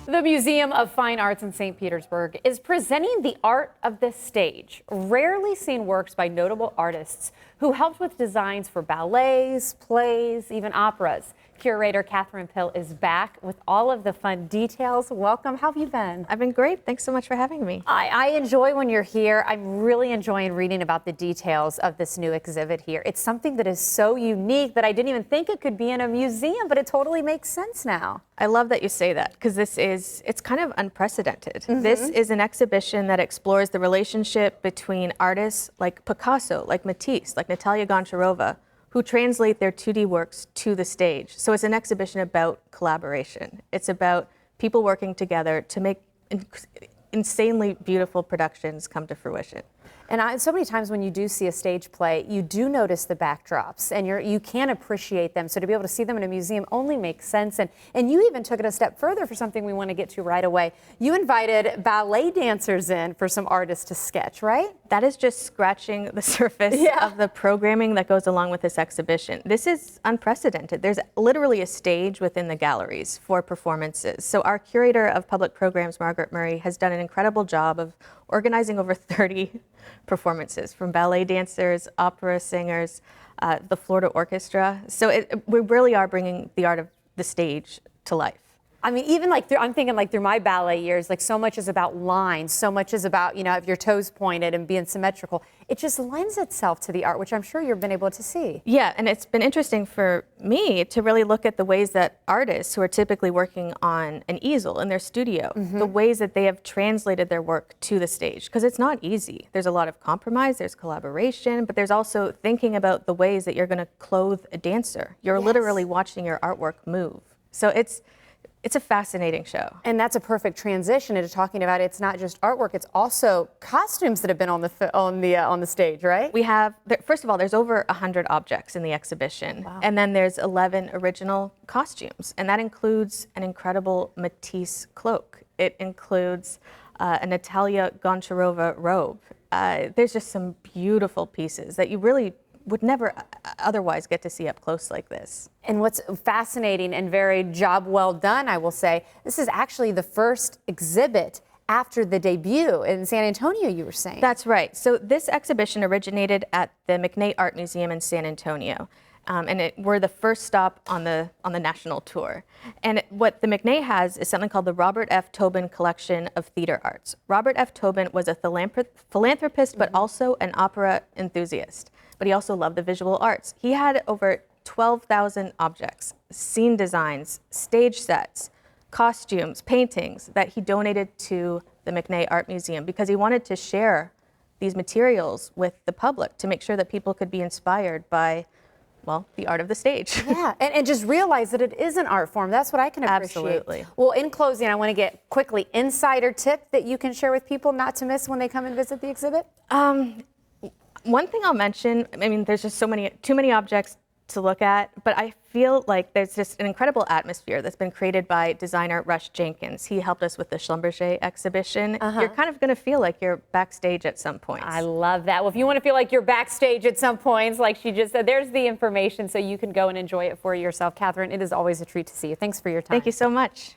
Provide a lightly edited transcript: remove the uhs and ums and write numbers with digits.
The Museum of Fine Arts in St. Petersburg is presenting the art of the stage, rarely seen works by notable artists who helped with designs for ballets, plays, even operas. Curator Catherine Pill is back with all of the fun details. Welcome. How have you been? I've been great. Thanks so much for having me. I enjoy when you're here. I'm really enjoying reading about the details of this new exhibit here. It's something that is so unique that I didn't even think it could be in a museum, but it totally makes sense now. I love that you say that because it's kind of unprecedented. This is an exhibition that explores the relationship between artists like Picasso, like Matisse, like Natalia Goncharova, who translate their 2D works to the stage. So it's an exhibition about collaboration. It's about people working together to make insanely beautiful productions come to fruition. And so many times when you do see a stage play, you do notice the backdrops and you can appreciate them. So to be able to see them in a museum only makes sense. And you even took it a step further for something we want to get to right away. You invited ballet dancers in for some artists to sketch, right? That is just scratching the surface of the programming that goes along with this exhibition. This is unprecedented. There's literally a stage within the galleries for performances. So our curator of public programs, Margaret Murray, has done an incredible job of organizing over 30 performances from ballet dancers, opera singers, the Florida Orchestra. So we really are bringing the art of the stage to life. I mean, even like I'm thinking like through my ballet years, like so much is about lines, so much is about, you know, if your toes pointed and being symmetrical. It just lends itself to the art, which I'm sure you've been able to see. Yeah, and it's been interesting for me to really look at the ways that artists who are typically working on an easel in their studio, the ways that they have translated their work to the stage, because it's not easy. There's a lot of compromise, there's collaboration, but there's also thinking about the ways that you're going to clothe a dancer. You're literally watching your artwork move. So it's a fascinating show. And that's a perfect transition into talking about it's not just artwork, it's also costumes that have been on the stage, right? We have, first of all, there's over 100 objects in the exhibition. Wow. And then there's 11 original costumes. And that includes an incredible Matisse cloak. It includes a Natalia Goncharova robe. There's just some beautiful pieces that you really would never otherwise get to see up close like this. And what's fascinating and very job well done, I will say, this is actually the first exhibit after the debut in San Antonio, you were saying. That's right. So this exhibition originated at the McNay Art Museum in San Antonio. And we're the first stop on the national tour. And what the McNay has is something called the Robert F. Tobin Collection of Theater Arts. Robert F. Tobin was a philanthropist, but also an opera enthusiast. But he also loved the visual arts. He had over 12,000 objects, scene designs, stage sets, costumes, paintings that he donated to the McNay Art Museum because he wanted to share these materials with the public to make sure that people could be inspired by, well, the art of the stage. Yeah, and just realize that it is an art form. That's what I can appreciate. Absolutely. Well, in closing, I want to get quickly insider tip that you can share with people not to miss when they come and visit the exhibit. One thing I'll mention, I mean, there's just too many objects to look at, but I feel like there's just an incredible atmosphere that's been created by designer Rush Jenkins. He helped us with the Schlumberger exhibition. You're kind of going to feel like you're backstage at some points. I love that. Well, if you want to feel like you're backstage at some points, like she just said, there's the information so you can go and enjoy it for yourself. Catherine, it is always a treat to see you. Thanks for your time. Thank you so much.